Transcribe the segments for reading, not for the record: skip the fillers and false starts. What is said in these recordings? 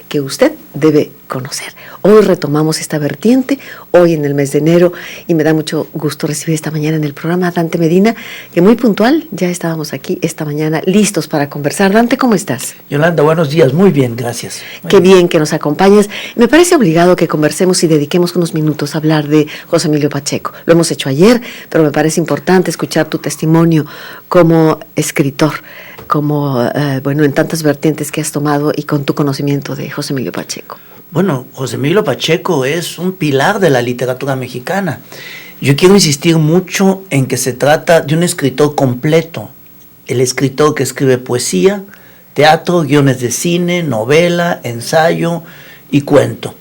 que usted debe conocer. Hoy retomamos esta vertiente, hoy en el mes de enero, y me da mucho gusto recibir esta mañana en el programa a Dante Medina, que muy puntual, ya estábamos aquí esta mañana listos para conversar. Dante, ¿cómo estás? Yolanda, buenos días, muy bien, gracias. Qué bien que nos acompañes. Me parece obligado que conversemos y dediquemos unos minutos a hablar de José Emilio Pacheco. Lo hemos hecho ayer, pero me parece importante escuchar tu testimonio como escritor, como, en tantas vertientes que has tomado y con tu conocimiento de José Emilio Pacheco. Bueno, José Emilio Pacheco es un pilar de la literatura mexicana. Yo quiero insistir mucho en que se trata de un escritor completo. El escritor que escribe poesía, teatro, guiones de cine, novela, ensayo y cuento.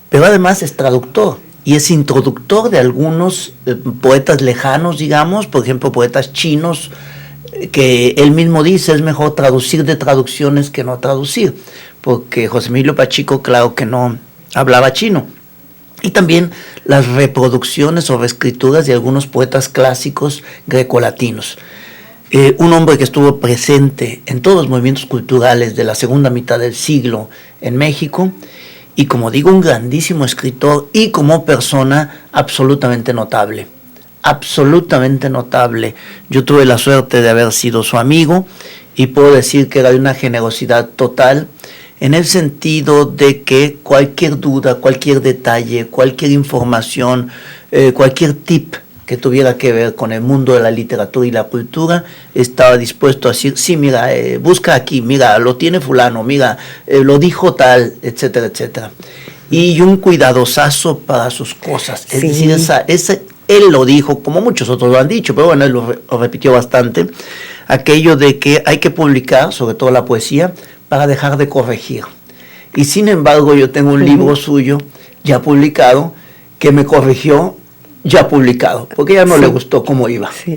Pero además es traductor y es introductor de algunos poetas lejanos, digamos, por ejemplo, poetas chinos, que él mismo dice es mejor traducir de traducciones que no traducir, porque José Emilio Pacheco, claro que no hablaba chino. Y también las reproducciones o reescrituras de algunos poetas clásicos grecolatinos. Un hombre que estuvo presente en todos los movimientos culturales de la segunda mitad del siglo en México, y como digo, un grandísimo escritor y como persona absolutamente notable. Absolutamente notable. Yo tuve la suerte de haber sido su amigo y puedo decir que era de una generosidad total, en el sentido de que cualquier duda, cualquier detalle, cualquier información, cualquier tip que tuviera que ver con el mundo de la literatura y la cultura, estaba dispuesto a decir, sí, mira, busca aquí, mira, lo tiene fulano, mira, lo dijo tal, etcétera, etcétera. Y un cuidadosazo para sus cosas. Es decir, él lo dijo, como muchos otros lo han dicho, pero bueno, él lo repitió bastante, aquello de que hay que publicar, sobre todo la poesía, para dejar de corregir. Y sin embargo, yo tengo un libro suyo, ya publicado, que me corrigió, ya publicado, porque ya no le gustó cómo iba. Sí.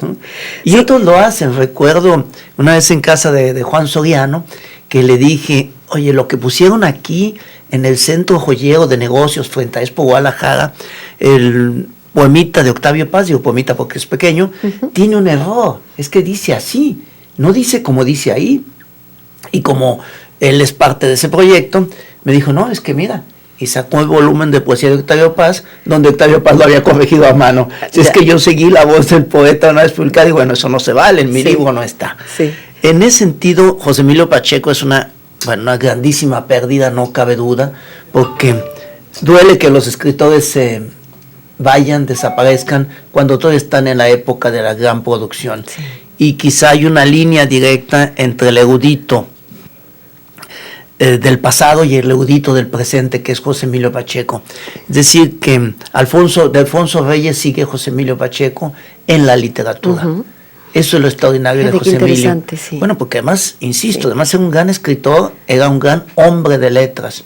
Y otros lo hacen. Recuerdo una vez en casa de Juan Soriano, que le dije, oye, lo que pusieron aquí en el Centro Joyero de Negocios frente a Expo Guadalajara, el poemita de Octavio Paz, digo poemita porque es pequeño, tiene un error, es que dice así, no dice como dice ahí. Y como él es parte de ese proyecto, me dijo, no, es que mira, y sacó el volumen de poesía de Octavio Paz, donde Octavio Paz lo había corregido a mano. Si es que yo seguí la voz del poeta una vez publicada, y bueno, eso no se vale, en mi libro no está. Sí. En ese sentido, José Emilio Pacheco es una grandísima pérdida, no cabe duda, porque duele que los escritores se vayan, desaparezcan, cuando todos están en la época de la gran producción. Sí. Y quizá hay una línea directa entre el erudito del pasado y el erudito del presente, que es José Emilio Pacheco. Es decir, que de Alfonso Reyes sigue José Emilio Pacheco en la literatura. Eso es lo extraordinario de José Emilio. Sí. Bueno, porque además, insisto, además era un gran escritor, era un gran hombre de letras,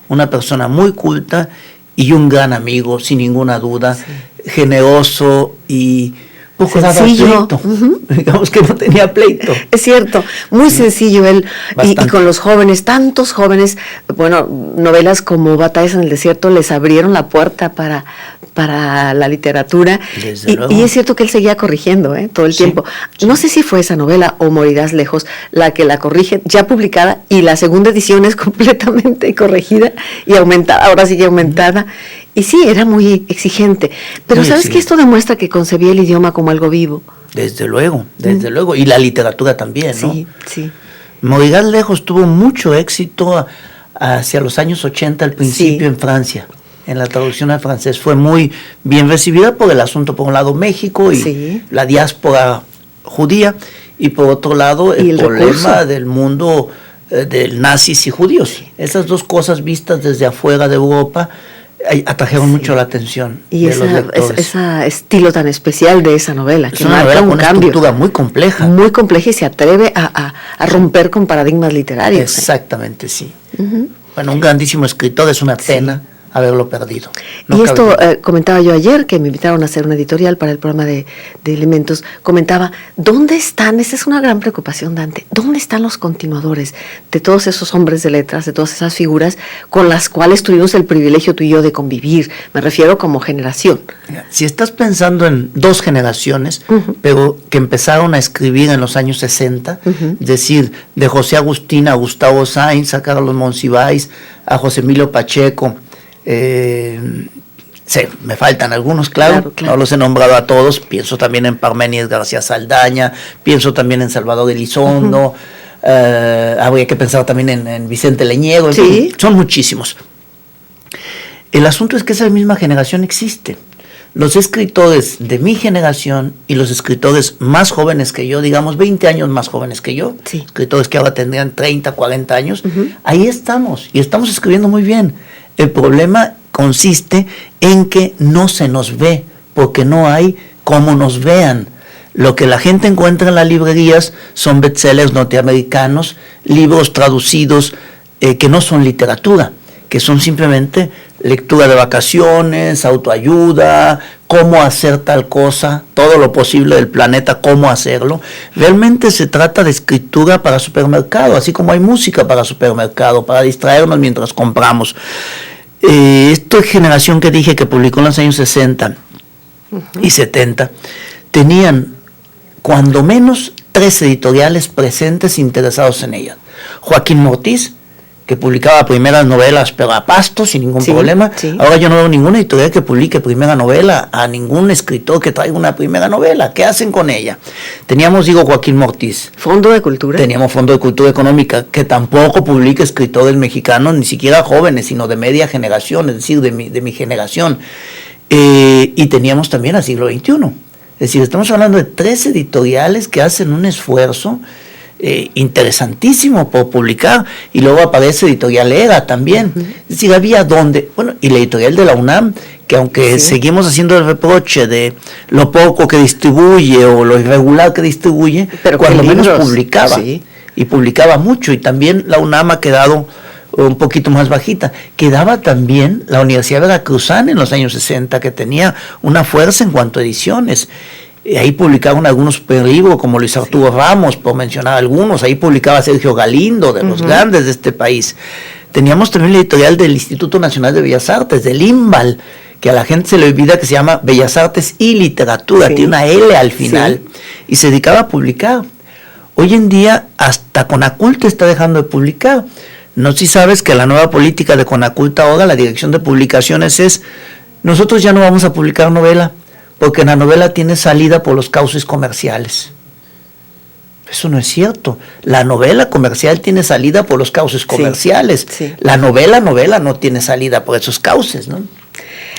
una persona muy culta y un gran amigo, sin ninguna duda, generoso y poco sencillo. Digamos que no tenía pleito. Es cierto, muy sencillo él, y con los jóvenes, tantos jóvenes, novelas como Batallas en el Desierto les abrieron la puerta para la literatura, y es cierto que él seguía corrigiendo todo el tiempo. No sé si fue esa novela o Morirás lejos la que la corrige, ya publicada, y la segunda edición es completamente corregida y aumentada, ahora sigue aumentada. Y sí, era muy exigente. Pero ¿sabes que esto demuestra que concebía el idioma como algo vivo? Desde luego. Y la literatura también, ¿no? Sí. Morirás lejos tuvo mucho éxito hacia los años 80, al principio en Francia. En la traducción al francés fue muy bien recibida por el asunto, por un lado México y la diáspora judía, y por otro lado el problema del mundo del nazis y judíos. Esas dos cosas vistas desde afuera de Europa atrajeron mucho la atención de los lectores. Ese estilo tan especial de esa novela, que marca un cambio. Estructura muy compleja. Muy compleja, y se atreve a romper con paradigmas literarios. Exactamente, sí. Bueno, un grandísimo escritor, es una pena haberlo perdido. Y esto comentaba yo ayer, que me invitaron a hacer una editorial para el programa de Elementos, comentaba, ¿dónde están? Esa es una gran preocupación, Dante, ¿dónde están los continuadores de todos esos hombres de letras, de todas esas figuras con las cuales tuvimos el privilegio tú y yo de convivir? Me refiero como generación. Si estás pensando en dos generaciones, pero que empezaron a escribir en los años 60, es decir, de José Agustín a Gustavo Sainz, a Carlos Monsiváis, a José Emilio Pacheco, me faltan algunos, claro, no los he nombrado a todos, pienso también en Parménides García Saldaña, pienso también en Salvador Elizondo, habría que pensar también en Vicente Leñero, en fin, son muchísimos. El asunto es que esa misma generación existe. Los escritores de mi generación y los escritores más jóvenes que yo, digamos 20 años más jóvenes que yo, escritores que ahora tendrían 30, 40 años, ahí estamos y estamos escribiendo muy bien. El problema consiste en que no se nos ve, porque no hay cómo nos vean. Lo que la gente encuentra en las librerías son bestsellers norteamericanos, libros traducidos que no son literatura, que son simplemente lectura de vacaciones, autoayuda, cómo hacer tal cosa, todo lo posible del planeta, cómo hacerlo. Realmente se trata de escritura para supermercado, así como hay música para supermercado, para distraernos mientras compramos. Esta generación que dije que publicó en los años 60 y 70, tenían cuando menos 3 editoriales presentes interesados en ella. Joaquín Mortiz, que publicaba primeras novelas, pero a pasto, sin ningún problema. Ahora yo no veo ninguna editorial que publique primera novela, a ningún escritor que traiga una primera novela. ¿Qué hacen con ella? Teníamos, Joaquín Mortiz. ¿Fondo de Cultura? Teníamos Fondo de Cultura Económica, que tampoco publica escritores mexicanos, ni siquiera jóvenes, sino de media generación, es decir, de mi generación. Y teníamos también a Siglo XXI. Es decir, estamos hablando de 3 editoriales que hacen un esfuerzo interesantísimo por publicar, y luego aparece Editorial ERA también. Es decir, había donde, bueno, y la editorial de la UNAM, que aunque seguimos haciendo el reproche de lo poco que distribuye o lo irregular que distribuye, pero cuando menos publicaba, y publicaba mucho, y también la UNAM ha quedado un poquito más bajita. Quedaba también la Universidad Veracruzana en los años 60, que tenía una fuerza en cuanto a ediciones. Ahí publicaban algunos libros como Luis Arturo Ramos, por mencionar algunos. Ahí publicaba Sergio Galindo, de los grandes de este país. Teníamos también la editorial del Instituto Nacional de Bellas Artes, del INBAL, que a la gente se le olvida que se llama Bellas Artes y Literatura, tiene una L al final, y se dedicaba a publicar. Hoy en día hasta Conaculta está dejando de publicar. No sé si sabes que la nueva política de Conaculta ahora, la dirección de publicaciones es: nosotros ya no vamos a publicar novela, porque la novela tiene salida por los cauces comerciales. Eso no es cierto. La novela comercial tiene salida por los cauces comerciales. La novela no tiene salida por esos cauces, ¿no?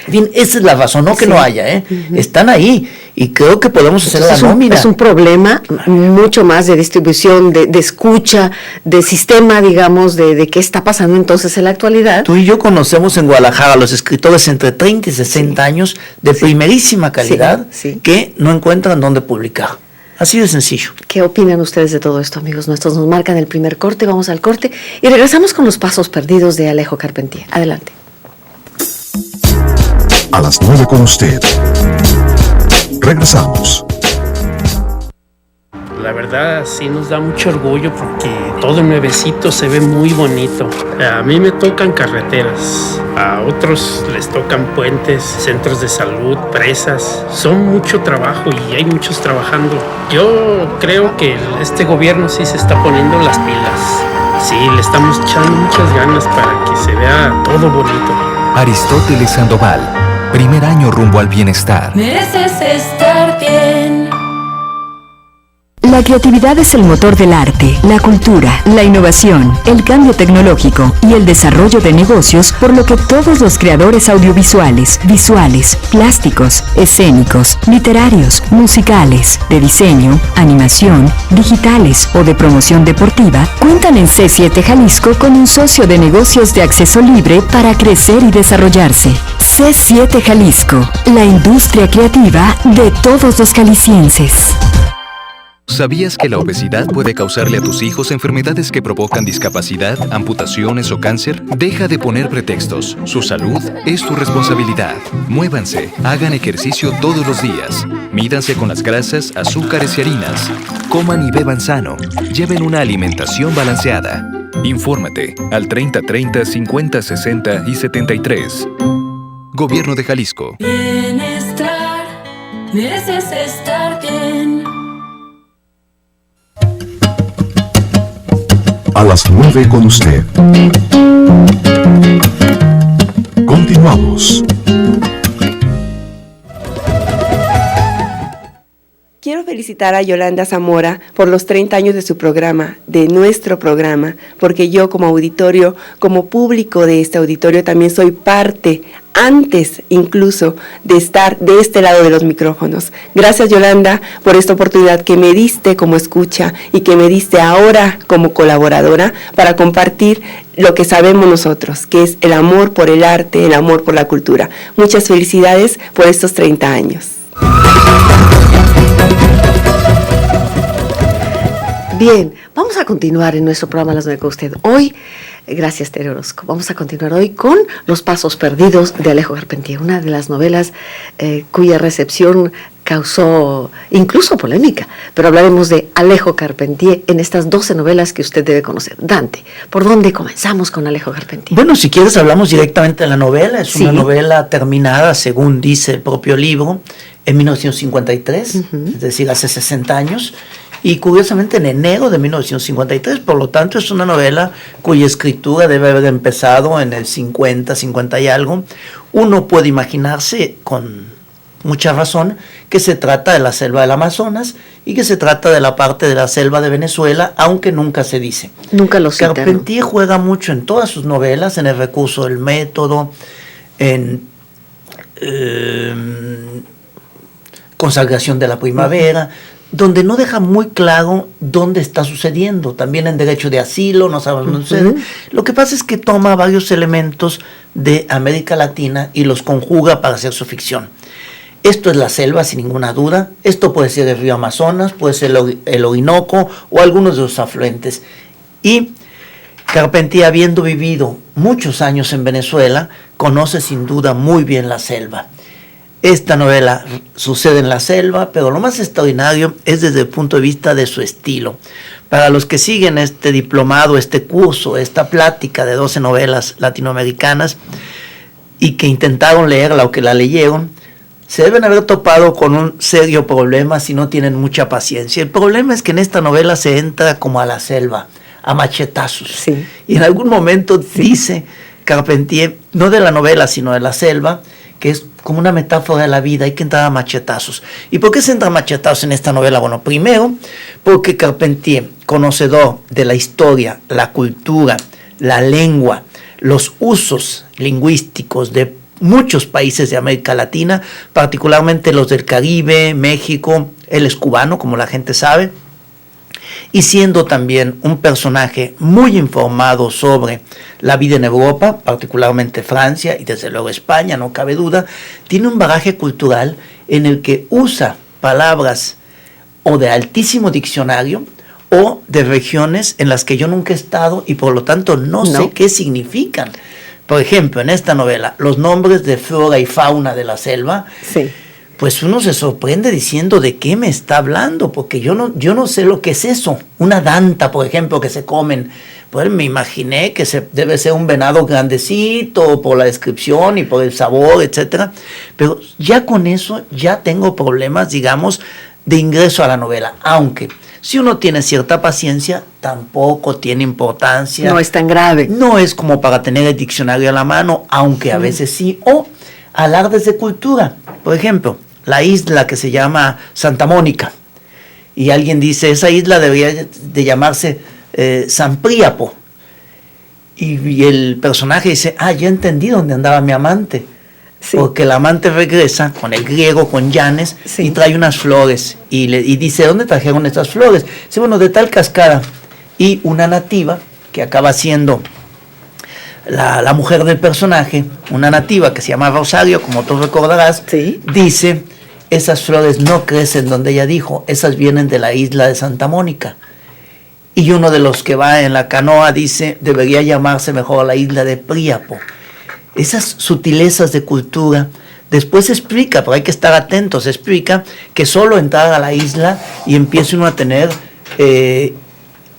En fin, esa es la razón, no que no haya, están ahí, y creo que podemos hacer la nómina. Es un problema mucho más de distribución, de escucha, de sistema, digamos, de qué está pasando entonces en la actualidad. Tú y yo conocemos en Guadalajara a los escritores entre 30 y 60 años de primerísima calidad que no encuentran dónde publicar. Así de sencillo. ¿Qué opinan ustedes de todo esto, amigos nuestros? Nos marcan el primer corte, vamos al corte y regresamos con Los Pasos Perdidos de Alejo Carpentier. Adelante. A las 9 con usted. Regresamos. La verdad sí nos da mucho orgullo porque todo nuevecito se ve muy bonito. A mí me tocan carreteras, a otros les tocan puentes, centros de salud, presas. Son mucho trabajo y hay muchos trabajando. Yo creo que este gobierno sí se está poniendo las pilas. Sí, le estamos echando muchas ganas para que se vea todo bonito. Aristóteles Sandoval. Primer año rumbo al bienestar. Mereces estar bien. La creatividad es el motor del arte, la cultura, la innovación, el cambio tecnológico y el desarrollo de negocios, por lo que todos los creadores audiovisuales, visuales, plásticos, escénicos, literarios, musicales, de diseño, animación, digitales o de promoción deportiva, cuentan en C7 Jalisco con un socio de negocios de acceso libre para crecer y desarrollarse. C7 Jalisco, la industria creativa de todos los jaliscienses. ¿Sabías que la obesidad puede causarle a tus hijos enfermedades que provocan discapacidad, amputaciones o cáncer? Deja de poner pretextos. Su salud es tu responsabilidad. Muévanse, hagan ejercicio todos los días. Mídanse con las grasas, azúcares y harinas. Coman y beban sano. Lleven una alimentación balanceada. Infórmate al 3030 50 60 y 73. Gobierno de Jalisco. Bienestar, mereces estar bien. A las 9 con usted. Continuamos. Quiero felicitar a Yolanda Zamora por los 30 años de su programa, de nuestro programa, porque yo como auditorio, como público de este auditorio, también soy parte, antes incluso de estar de este lado de los micrófonos. Gracias, Yolanda, por esta oportunidad que me diste como escucha y que me diste ahora como colaboradora para compartir lo que sabemos nosotros, que es el amor por el arte, el amor por la cultura. Muchas felicidades por estos 30 años. Bien, vamos a continuar en nuestro programa Las 9 con usted. Hoy, gracias Tere Orozco, vamos a continuar hoy con Los Pasos Perdidos de Alejo Carpentier, una de las novelas cuya recepción causó incluso polémica, pero hablaremos de Alejo Carpentier en estas 12 novelas que usted debe conocer. Dante, ¿por dónde comenzamos con Alejo Carpentier? Bueno, si quieres hablamos directamente de la novela. Es una novela terminada, según dice el propio libro, en 1953, es decir, hace 60 años. Y curiosamente en enero de 1953, por lo tanto es una novela cuya escritura debe haber empezado en el 50, 50 y algo. Uno puede imaginarse con mucha razón que se trata de la selva del Amazonas y que se trata de la parte de la selva de Venezuela, aunque nunca se dice. Nunca lo citan. Carpentier juega mucho en todas sus novelas, en el recurso del método, en Consagración de la Primavera, donde no deja muy claro dónde está sucediendo. También en Derecho de Asilo, no sabemos dónde sucede. Lo que pasa es que toma varios elementos de América Latina y los conjuga para hacer su ficción. Esto es la selva, sin ninguna duda. Esto puede ser el río Amazonas, puede ser el Orinoco o algunos de los afluentes. Y Carpentier, habiendo vivido muchos años en Venezuela, conoce sin duda muy bien la selva. Esta novela sucede en la selva, pero lo más extraordinario es desde el punto de vista de su estilo. Para los que siguen este diplomado, este curso, esta plática de 12 novelas latinoamericanas y que intentaron leerla o que la leyeron, se deben haber topado con un serio problema si no tienen mucha paciencia. El problema es que en esta novela se entra como a la selva, a machetazos. Sí. Y en algún momento dice Carpentier, no de la novela, sino de la selva, que es como una metáfora de la vida, hay que entrar a machetazos. ¿Y por qué se entra a machetazos en esta novela? Bueno, primero, porque Carpentier, conocedor de la historia, la cultura, la lengua, los usos lingüísticos de muchos países de América Latina, particularmente los del Caribe, México, él es cubano, como la gente sabe, y siendo también un personaje muy informado sobre la vida en Europa, particularmente Francia y desde luego España, no cabe duda, tiene un bagaje cultural en el que usa palabras o de altísimo diccionario o de regiones en las que yo nunca he estado y por lo tanto no sé qué significan. Por ejemplo, en esta novela, los nombres de flora y fauna de la selva, pues uno se sorprende diciendo de qué me está hablando, porque yo no sé lo que es eso. Una danta, por ejemplo, que se comen. Pues me imaginé que debe ser un venado grandecito por la descripción y por el sabor, etcétera. Pero ya con eso ya tengo problemas, digamos, de ingreso a la novela. Aunque si uno tiene cierta paciencia, tampoco tiene importancia. No es tan grave. No es como para tener el diccionario a la mano, aunque a veces sí. O alardes de cultura. Por ejemplo, la isla que se llama Santa Mónica. Y alguien dice, esa isla debería de llamarse San Príapo. Y el personaje dice, ya entendí dónde andaba mi amante. Sí. Porque el amante regresa con el griego, con Llanes, y trae unas flores. Y dice, ¿dónde trajeron estas flores? Dice, bueno, de tal cascada. Y una nativa, que acaba siendo la mujer del personaje, una nativa que se llama Rosario, como tú recordarás, dice, esas flores no crecen donde ella dijo, esas vienen de la isla de Santa Mónica. Y uno de los que va en la canoa dice, debería llamarse mejor la isla de Príapo. Esas sutilezas de cultura, después explica, pero hay que estar atentos, explica que solo entrar a la isla y empieza uno a tener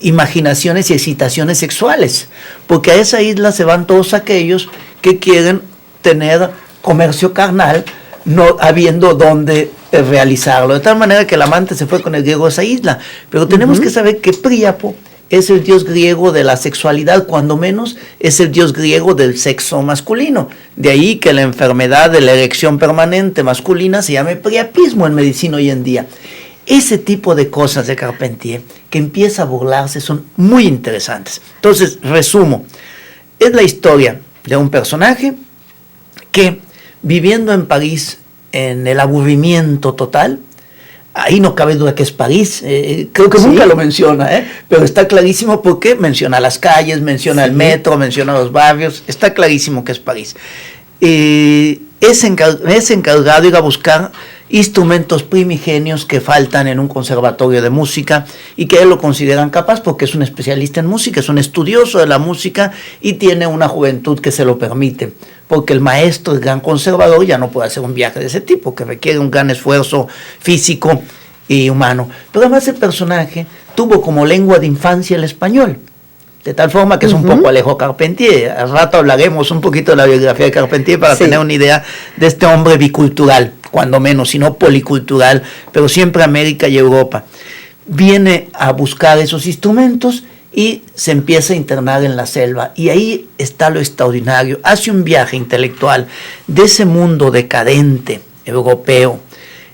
imaginaciones y excitaciones sexuales, porque a esa isla se van todos aquellos que quieren tener comercio carnal, no habiendo dónde realizarlo, de tal manera que el amante se fue con el griego a esa isla. Pero tenemos que saber que Príapo es el dios griego de la sexualidad, cuando menos es el dios griego del sexo masculino. De ahí que la enfermedad de la erección permanente masculina se llame priapismo en medicina hoy en día. Ese tipo de cosas de Carpentier que empieza a burlarse son muy interesantes. Entonces, resumo, es la historia de un personaje que, viviendo en París en el aburrimiento total, ahí no cabe duda que es París, creo que nunca lo menciona, pero está clarísimo porque menciona las calles, menciona el metro, menciona los barrios, está clarísimo que es París. Es encargado de ir a buscar instrumentos primigenios que faltan en un conservatorio de música y que él lo consideran capaz porque es un especialista en música, es un estudioso de la música y tiene una juventud que se lo permite, porque el maestro, el gran conservador, ya no puede hacer un viaje de ese tipo, que requiere un gran esfuerzo físico y humano. Pero además el personaje tuvo como lengua de infancia el español, de tal forma que es un poco Alejo Carpentier. Al rato hablaremos un poquito de la biografía de Carpentier para tener una idea de este hombre bicultural, cuando menos, sino policultural, pero siempre América y Europa. Viene a buscar esos instrumentos y se empieza a internar en la selva, y ahí está lo extraordinario. Hace un viaje intelectual de ese mundo decadente europeo,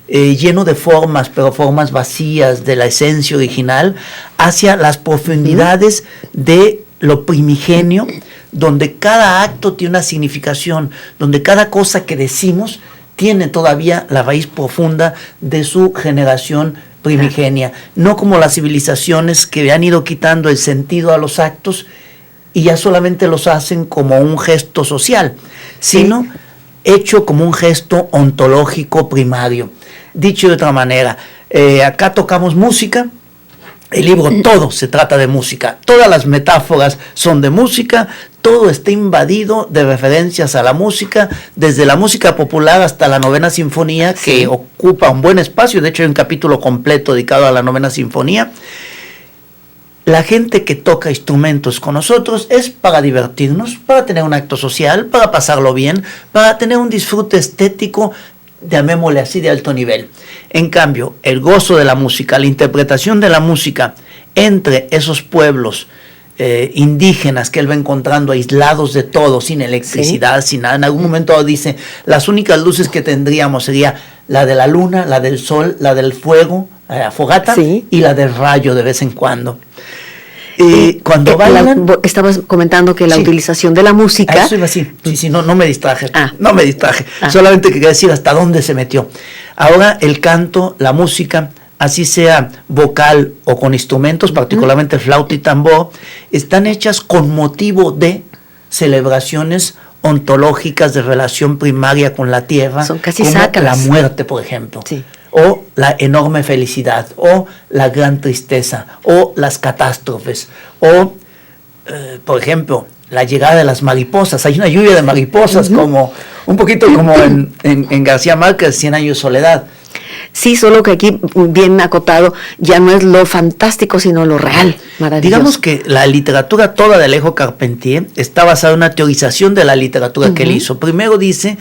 lleno de formas, pero formas vacías de la esencia original, hacia las profundidades de lo primigenio, donde cada acto tiene una significación, donde cada cosa que decimos tiene todavía la raíz profunda de su generación primigenia, no como las civilizaciones que han ido quitando el sentido a los actos y ya solamente los hacen como un gesto social, sino hecho como un gesto ontológico primario. Dicho de otra manera, acá tocamos música, el libro todo se trata de música, todas las metáforas son de música, todo está invadido de referencias a la música, desde la música popular hasta la Novena Sinfonía, que ocupa un buen espacio. De hecho hay un capítulo completo dedicado a la Novena Sinfonía. La gente que toca instrumentos con nosotros es para divertirnos, para tener un acto social, para pasarlo bien, para tener un disfrute estético, llamémosle así, de alto nivel. En cambio, el gozo de la música, la interpretación de la música entre esos pueblos indígenas que él va encontrando aislados de todo, sin electricidad, sin nada. En algún momento dice, las únicas luces que tendríamos sería la de la luna, la del sol, la del fuego, la fogata, y la del rayo de vez en cuando. Cuando bailan, estabas comentando que la utilización de la música. Eso iba así. Sí, no me distraje. No me distraje. Solamente quería decir hasta dónde se metió. Ahora el canto, la música, así sea vocal o con instrumentos, particularmente flauta y tambor, están hechas con motivo de celebraciones ontológicas de relación primaria con la tierra. Son casi sacras. La muerte, por ejemplo. O la enorme felicidad, o la gran tristeza, o las catástrofes, o, por ejemplo, la llegada de las mariposas. Hay una lluvia de mariposas, como un poquito como en García Márquez, 100 años de soledad. Sí, solo que aquí, bien acotado, ya no es lo fantástico, sino lo real, maravilloso. Digamos que la literatura toda de Alejo Carpentier está basada en una teorización de la literatura que él hizo. Primero dice,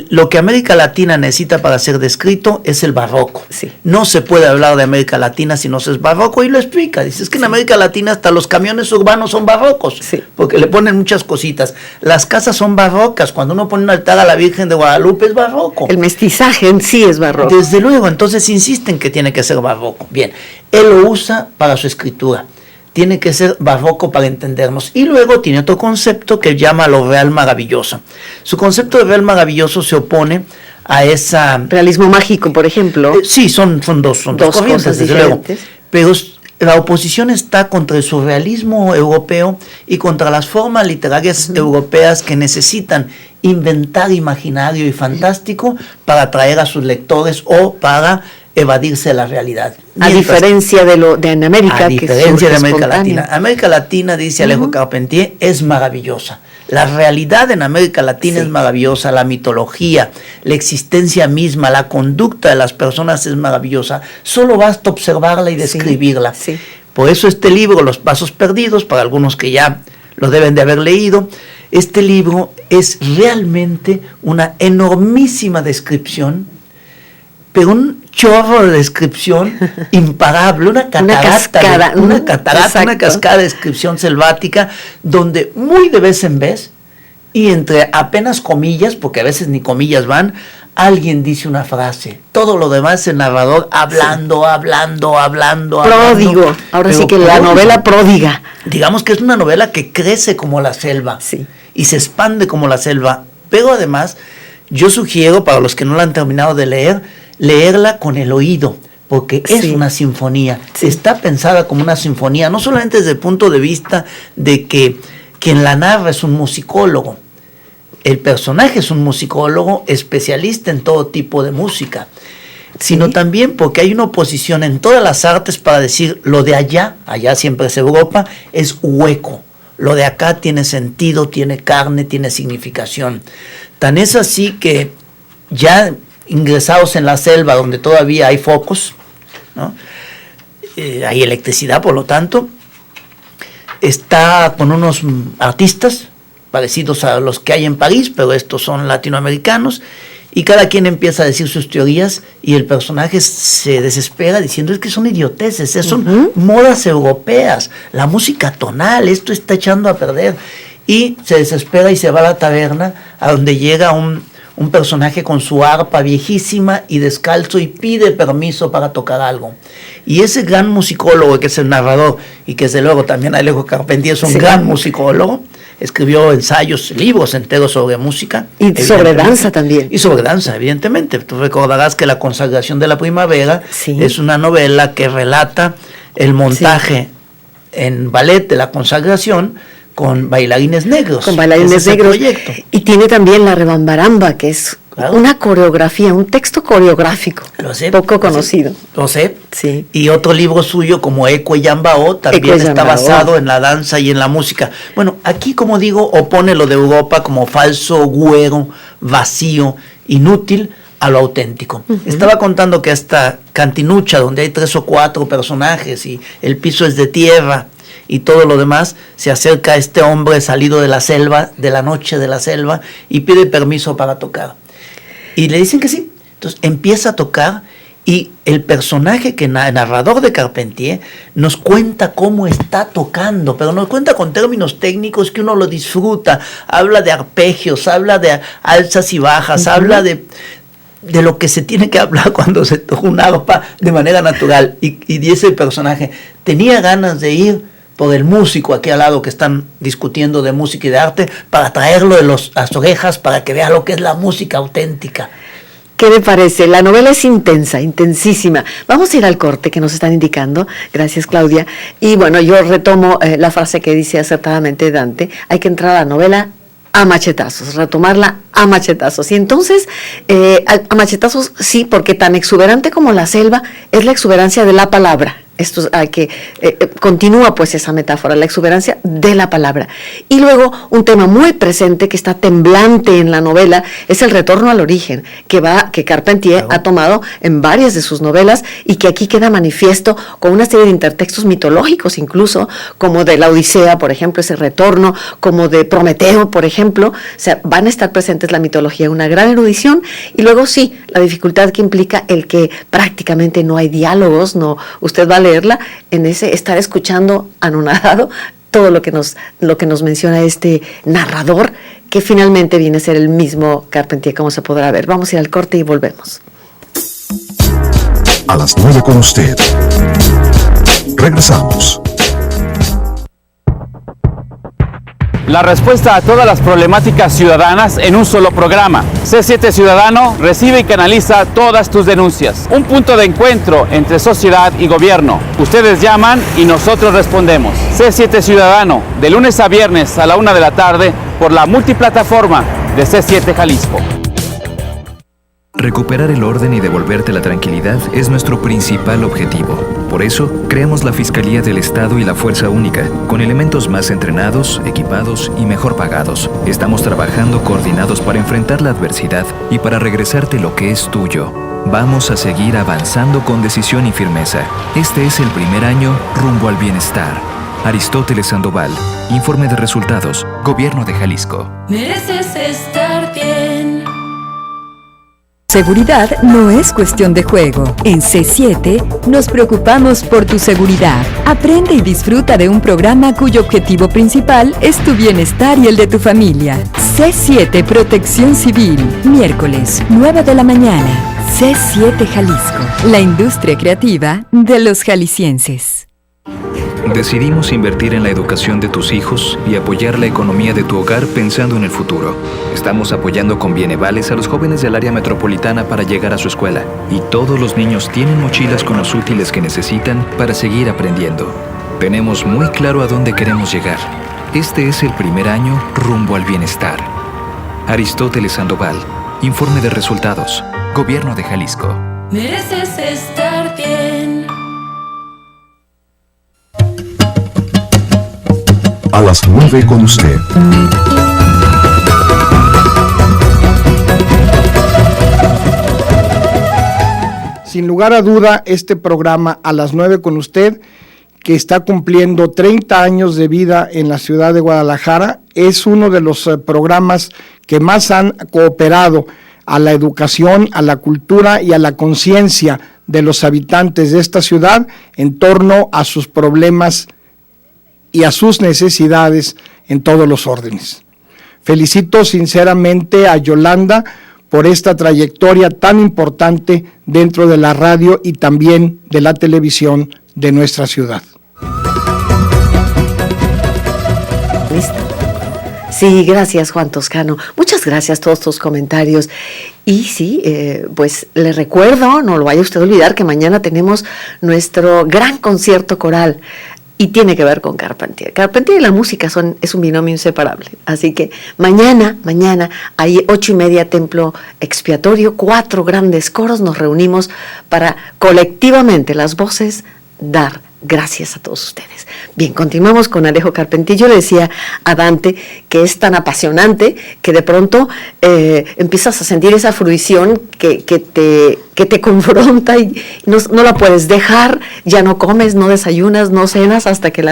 lo que América Latina necesita para ser descrito es el barroco. No se puede hablar de América Latina si no se es barroco, y lo explica. Dice, es que en América Latina hasta los camiones urbanos son barrocos, porque le ponen muchas cositas. Las casas son barrocas. Cuando uno pone un altar a la Virgen de Guadalupe es barroco. El mestizaje en sí es barroco. Desde luego, entonces insisten que tiene que ser barroco. Bien, él lo usa para su escritura. Tiene que ser barroco para entendernos. Y luego tiene otro concepto que llama lo real maravilloso. Su concepto de real maravilloso se opone a esa... Realismo mágico, por ejemplo. Sí, son dos corrientes, desde luego. Pero la oposición está contra el surrealismo europeo y contra las formas literarias europeas que necesitan inventar imaginario y fantástico para atraer a sus lectores o para evadirse de la realidad. A diferencia de en América, a diferencia de América Latina. América Latina, dice Alejo Carpentier, es maravillosa. La realidad en América Latina es maravillosa, la mitología, la existencia misma, la conducta de las personas es maravillosa. Solo basta observarla y describirla. Sí. Por eso este libro, Los Pasos Perdidos, para algunos que ya lo deben de haber leído, este libro es realmente una enormísima descripción, pero un chorro de descripción imparable, una cascada de descripción selvática, donde muy de vez en vez, y entre apenas comillas, porque a veces ni comillas van, alguien dice una frase. Todo lo demás el narrador hablando. Pródigo, ahora sí que la novela pródiga. Digamos que es una novela que crece como la selva y se expande como la selva, pero además yo sugiero, para los que no la han terminado de leerla con el oído, porque es una sinfonía. Está pensada como una sinfonía, no solamente desde el punto de vista de que quien la narra es un musicólogo. El personaje es un musicólogo especialista en todo tipo de música, sino también porque hay una oposición en todas las artes para decir lo de allá siempre es Europa, es hueco. Lo de acá tiene sentido, tiene carne, tiene significación. Tan es así que ya ingresados en la selva, donde todavía hay focos, ¿no? Hay electricidad, por lo tanto, está con unos artistas parecidos a los que hay en París, pero estos son latinoamericanos, y cada quien empieza a decir sus teorías, y el personaje se desespera diciendo, es que son idioteces, son modas europeas, la música tonal, esto está echando a perder, y se desespera y se va a la taberna, a donde llega un personaje con su arpa viejísima y descalzo y pide permiso para tocar algo. Y ese gran musicólogo que es el narrador y que desde luego también Alejo Carpentier es un gran musicólogo, escribió ensayos, libros enteros sobre música. Y sobre danza también. Y sobre danza, evidentemente. Tú recordarás que La Consagración de la Primavera es una novela que relata el montaje en ballet de la Consagración, con bailarines negros. Con bailarines negros. Y tiene también La Rebambaramba, que es una coreografía, un texto coreográfico. Lo sé. Poco conocido. Lo sé. Sí. Y otro libro suyo, como Eco y Yambao, también está basado en la danza y en la música. Bueno, aquí, como digo, opone lo de Europa como falso, güero, vacío, inútil, a lo auténtico. Estaba contando que esta cantinucha, donde hay 3 o 4 personajes y el piso es de tierra, y todo lo demás, se acerca a este hombre salido de la selva, de la noche de la selva, y pide permiso para tocar. Y le dicen que sí. Entonces empieza a tocar, y el personaje narrador de Carpentier nos cuenta cómo está tocando, pero nos cuenta con términos técnicos que uno lo disfruta. Habla de arpegios, habla de alzas y bajas, habla de lo que se tiene que hablar cuando se toca un arpa de manera natural. Y dice el personaje, tenía ganas de ir por el músico aquí al lado que están discutiendo de música y de arte, para traerlo de las orejas para que vea lo que es la música auténtica. ¿Qué le parece? La novela es intensa, intensísima. Vamos a ir al corte que nos están indicando. Gracias, Claudia. Y bueno, yo retomo la frase que dice acertadamente Dante. Hay que entrar a la novela a machetazos, retomarla a machetazos. Y entonces, a machetazos sí, porque tan exuberante como la selva es la exuberancia de la palabra. Esto hay que continúa pues esa metáfora, la exuberancia de la palabra. Y luego un tema muy presente que está temblante en la novela es el retorno al origen, que Carpentier ha tomado en varias de sus novelas y que aquí queda manifiesto con una serie de intertextos mitológicos, incluso como de la Odisea, por ejemplo, ese retorno, como de Prometeo, por ejemplo. O sea, van a estar presentes la mitología, una gran erudición, y luego sí, la dificultad que implica el que prácticamente no hay diálogos, no, usted va a leerla en ese estar escuchando anonadado todo lo que nos menciona este narrador, que finalmente viene a ser el mismo Carpentier, como se podrá ver. Vamos a ir al corte y volvemos. A las 9 con usted. Regresamos. la respuesta a todas las problemáticas ciudadanas en un solo programa. C7 Ciudadano recibe y canaliza todas tus denuncias. Un punto de encuentro entre sociedad y gobierno. Ustedes llaman y nosotros respondemos. C7 Ciudadano, de lunes a viernes a la 1 de la tarde por la multiplataforma de C7 Jalisco. Recuperar el orden y devolverte la tranquilidad es nuestro principal objetivo. Por eso, creamos la Fiscalía del Estado y la Fuerza Única, con elementos más entrenados, equipados y mejor pagados. Estamos trabajando coordinados para enfrentar la adversidad y para regresarte lo que es tuyo. Vamos a seguir avanzando con decisión y firmeza. Este es el primer año rumbo al bienestar. Aristóteles Sandoval, Informe de Resultados, Gobierno de Jalisco. Mereces estar bien. Seguridad no es cuestión de juego. En C7 nos preocupamos por tu seguridad. Aprende y disfruta de un programa cuyo objetivo principal es tu bienestar y el de tu familia. C7 Protección Civil, miércoles, 9 de la mañana. C7 Jalisco, la industria creativa de los jaliscienses. Decidimos invertir en la educación de tus hijos y apoyar la economía de tu hogar pensando en el futuro. Estamos apoyando con bienevales a los jóvenes del área metropolitana para llegar a su escuela. Y todos los niños tienen mochilas con los útiles que necesitan para seguir aprendiendo. Tenemos muy claro a dónde queremos llegar. Este es el primer año rumbo al bienestar. Aristóteles Sandoval, Informe de Resultados, Gobierno de Jalisco. Mereces estar bien. A las 9 con usted. Sin lugar a duda, este programa A las 9 con usted, que está cumpliendo 30 años de vida en la ciudad de Guadalajara, es uno de los programas que más han cooperado a la educación, a la cultura y a la conciencia de los habitantes de esta ciudad en torno a sus problemas y a sus necesidades en todos los órdenes. Felicito sinceramente a Yolanda por esta trayectoria tan importante dentro de la radio y también de la televisión de nuestra ciudad. Listo. Sí, gracias Juan Toscano. Muchas gracias todos tus comentarios. Y sí, pues le recuerdo, no lo vaya usted a olvidar, que mañana tenemos nuestro gran concierto coral. Y tiene que ver con Carpentier. Carpentier y la música es un binomio inseparable. Así que mañana, hay 8:30 Templo Expiatorio, 4 grandes coros, nos reunimos para colectivamente las voces dar gracias a todos ustedes. Bien, continuamos con Alejo Carpentier. Yo le decía a Dante que es tan apasionante que de pronto empiezas a sentir esa fruición que te confronta y no la puedes dejar, ya no comes, no desayunas, no cenas hasta que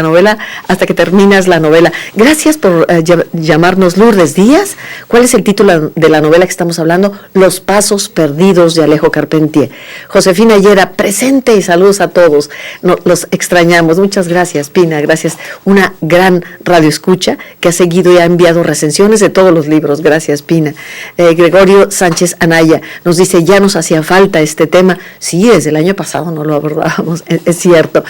terminas la novela. Gracias por llamarnos Lourdes Díaz. ¿Cuál es el título de la novela que estamos hablando? Los pasos perdidos de Alejo Carpentier. Josefina Higuera, presente y saludos a todos. Los extrañamos. Muchas gracias, Pina. Gracias. Una gran radioescucha que ha seguido y ha enviado recensiones de todos los libros. Gracias, Pina. Gregorio Sánchez Anaya nos dice, ya nos hacía falta este tema. Sí, desde el año pasado no lo abordábamos, es cierto.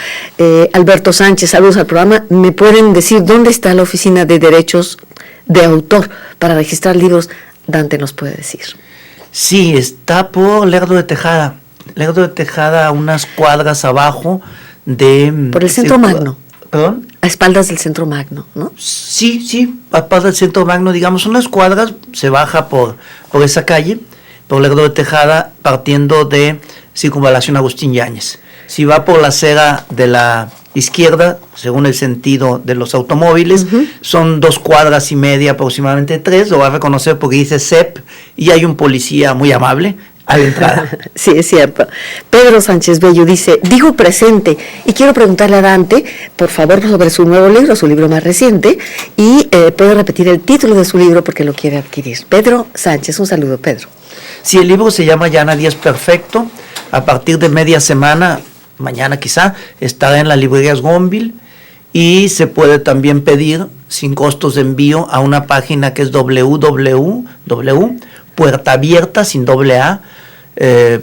Alberto Sánchez, saludos al programa. ¿Me pueden decir dónde está la oficina de derechos de autor para registrar libros? Dante nos puede decir. Sí, está por Lerdo de Tejada. Lerdo de Tejada, unas cuadras abajo por el Centro Magno. ¿Perdón? A espaldas del Centro Magno, ¿no? Sí, a espaldas del Centro Magno, digamos, unas cuadras, se baja por esa calle, por Lerdo de Tejada, partiendo de Circunvalación Agustín Yáñez. Si va por la acera de la izquierda, según el sentido de los automóviles, son 2 cuadras y media, aproximadamente 3, lo va a reconocer porque dice CEP, y hay un policía muy amable a la entrada. Sí, es cierto. Pedro Sánchez Bello dice, digo presente, y quiero preguntarle a Dante, por favor, sobre su nuevo libro, su libro más reciente, y puedo repetir el título de su libro porque lo quiere adquirir. Pedro Sánchez, un saludo, Pedro. Sí, el libro se llama Ya Nadie es Perfecto. A partir de media semana, mañana quizá, estará en las librerías Gonville y se puede también pedir sin costos de envío a una página que es www.puertaabierta, sin doble A,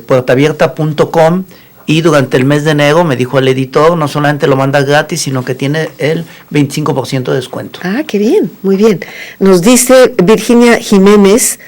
puertaabierta.com, Y durante el mes de enero me dijo el editor, no solamente lo manda gratis, sino que tiene el 25% de descuento. Ah, qué bien, muy bien. Nos dice Virginia Jiménez,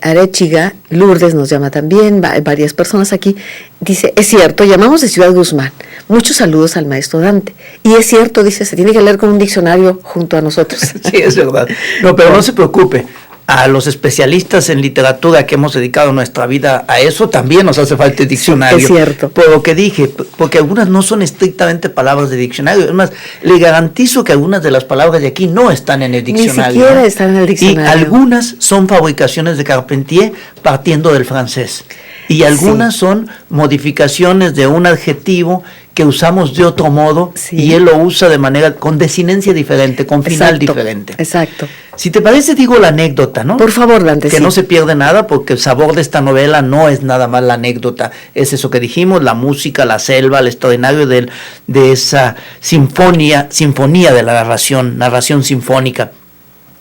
Arechiga, Lourdes nos llama también, varias personas aquí. Dice, es cierto, llamamos de Ciudad Guzmán. Muchos saludos al maestro Dante. Y es cierto, dice, se tiene que leer con un diccionario junto a nosotros. Sí, es verdad. No, pero no se preocupe. A los especialistas en literatura que hemos dedicado nuestra vida a eso, también nos hace falta el diccionario. Es cierto. Por lo que dije, porque algunas no son estrictamente palabras de diccionario. Es más, le garantizo que algunas de las palabras de aquí no están en el diccionario. Ni siquiera están en el diccionario. Y algunas son fabricaciones de Carpentier partiendo del francés. Y algunas son modificaciones de un adjetivo que usamos de otro modo y él lo usa de manera, con desinencia diferente, con final diferente. Exacto. Si te parece, digo la anécdota, ¿no? Por favor, Dante. Que no se pierde nada, porque el sabor de esta novela no es nada más la anécdota, es eso que dijimos, la música, la selva, el extraordinario de esa sinfonía de la narración sinfónica.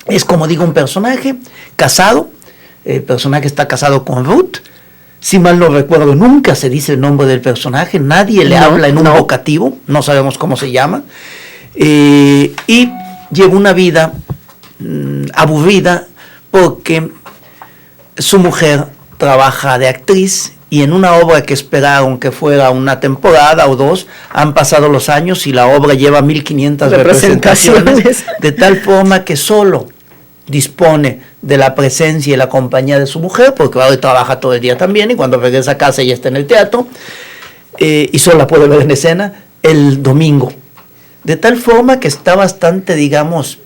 Es, como digo, un personaje casado, el personaje está casado con Ruth. Si mal no recuerdo, nunca se dice el nombre del personaje, nadie le habla en un vocativo, no sabemos cómo se llama, y lleva una vida aburrida porque su mujer trabaja de actriz y en una obra que esperaron que fuera una temporada o dos, han pasado los años y la obra lleva 1500 representaciones, de tal forma que solo dispone de la presencia y la compañía de su mujer, porque ahora trabaja todo el día también, y cuando regresa a casa ella está en el teatro, y solo la puede ver en escena el domingo. De tal forma que está bastante, digamos,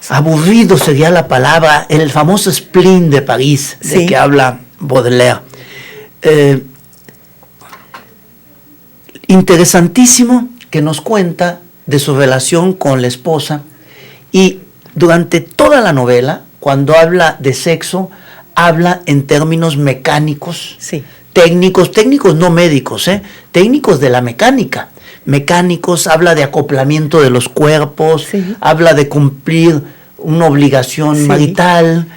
aburrido sería la palabra, el famoso spleen de París, de que habla Baudelaire. Interesantísimo que nos cuenta de su relación con la esposa. Y durante toda la novela, cuando habla de sexo, habla en términos mecánicos, técnicos no médicos, técnicos de la mecánica. Mecánicos, habla de acoplamiento de los cuerpos, habla de cumplir una obligación marital.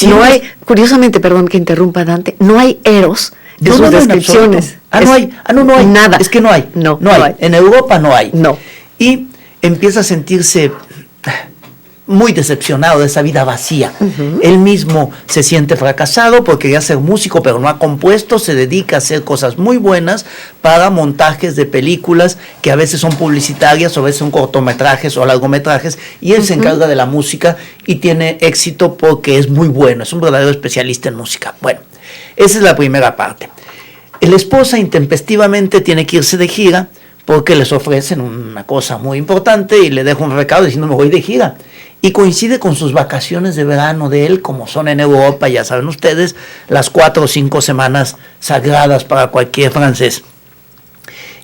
No hay, curiosamente, perdón que interrumpa, Dante, no hay eros de sus descripciones. No hay nada. Es que no hay. No hay. En Europa no hay. Y empieza a sentirse muy decepcionado de esa vida vacía. Él mismo se siente fracasado porque quería ser músico, pero no ha compuesto, se dedica a hacer cosas muy buenas para montajes de películas que a veces son publicitarias, o a veces son cortometrajes o largometrajes, y él se encarga de la música y tiene éxito porque es muy bueno, es un verdadero especialista en música. Bueno, esa es la primera parte. La esposa intempestivamente tiene que irse de gira porque les ofrecen una cosa muy importante y le deja un recado diciendo me voy de gira. Y coincide con sus vacaciones de verano de él, como son en Europa, ya saben ustedes, las 4 o 5 semanas sagradas para cualquier francés.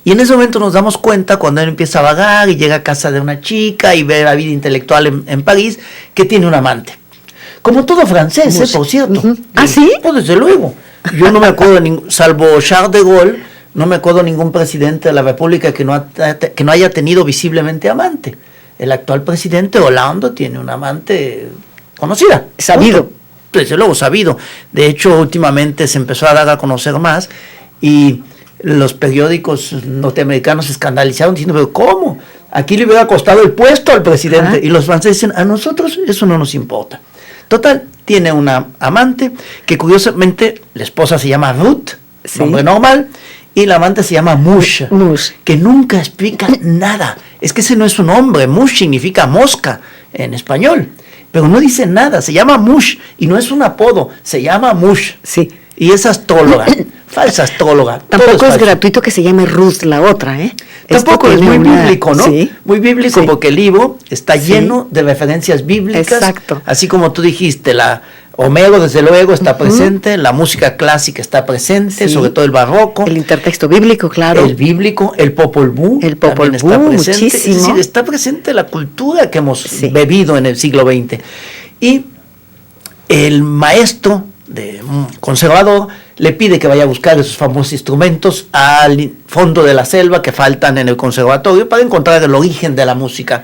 Y en ese momento nos damos cuenta, cuando él empieza a vagar y llega a casa de una chica y ve la vida intelectual en París, que tiene un amante. Como todo francés, por cierto. ¿Ah, sí? Pues desde luego. Yo no me acuerdo, salvo Charles de Gaulle, no me acuerdo ningún presidente de la República que no haya tenido visiblemente amante. El actual presidente Hollande tiene una amante conocida. Sabido. Desde luego, sabido. De hecho, últimamente se empezó a dar a conocer más y los periódicos norteamericanos se escandalizaron diciendo, pero ¿cómo? Aquí le hubiera costado el puesto al presidente. Y los franceses dicen, a nosotros eso no nos importa. Total, tiene una amante que curiosamente la esposa se llama Ruth, nombre normal, y la amante se llama Mouche, que nunca explica nada. Es que ese no es su nombre. Mouche significa mosca en español, pero no dice nada. Se llama Mouche y no es un apodo, se llama Mouche. Sí. Y es astróloga, falsa astróloga. Tampoco es gratuito que se llame Ruth la otra, ¿eh? Tampoco es muy bíblico, ¿no? Sí. Muy bíblico, porque el libro está lleno de referencias bíblicas. Exacto. Así como tú dijiste, Homero desde luego está presente, la música clásica está presente, sobre todo el barroco. El intertexto bíblico, claro. El bíblico, el Popol Vuh. El Popol Vuh, está presente. muchísimo. Es decir, está presente la cultura que hemos bebido en el siglo XX. Y el maestro conservador le pide que vaya a buscar esos famosos instrumentos al fondo de la selva que faltan en el conservatorio para encontrar el origen de la música.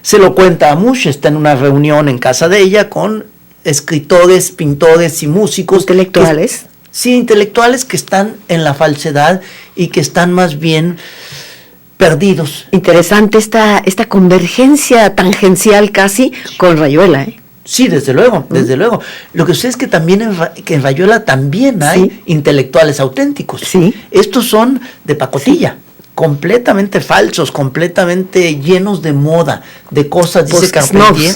Se lo cuenta a Mouche, está en una reunión en casa de ella con escritores, pintores y músicos intelectuales. Sí, intelectuales que están en la falsedad y que están más bien perdidos. Interesante esta convergencia tangencial casi con Rayuela, ¿eh? Sí, desde luego, desde luego. Lo que sucede es que también en Rayuela también hay intelectuales auténticos. Sí. Estos son de pacotilla, completamente falsos, completamente llenos de moda, de cosas, dice Carpentier,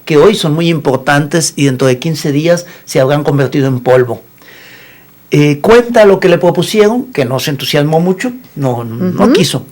que hoy son muy importantes y dentro de 15 días se habrán convertido en polvo. Cuenta lo que le propusieron, que no se entusiasmó mucho, no quiso.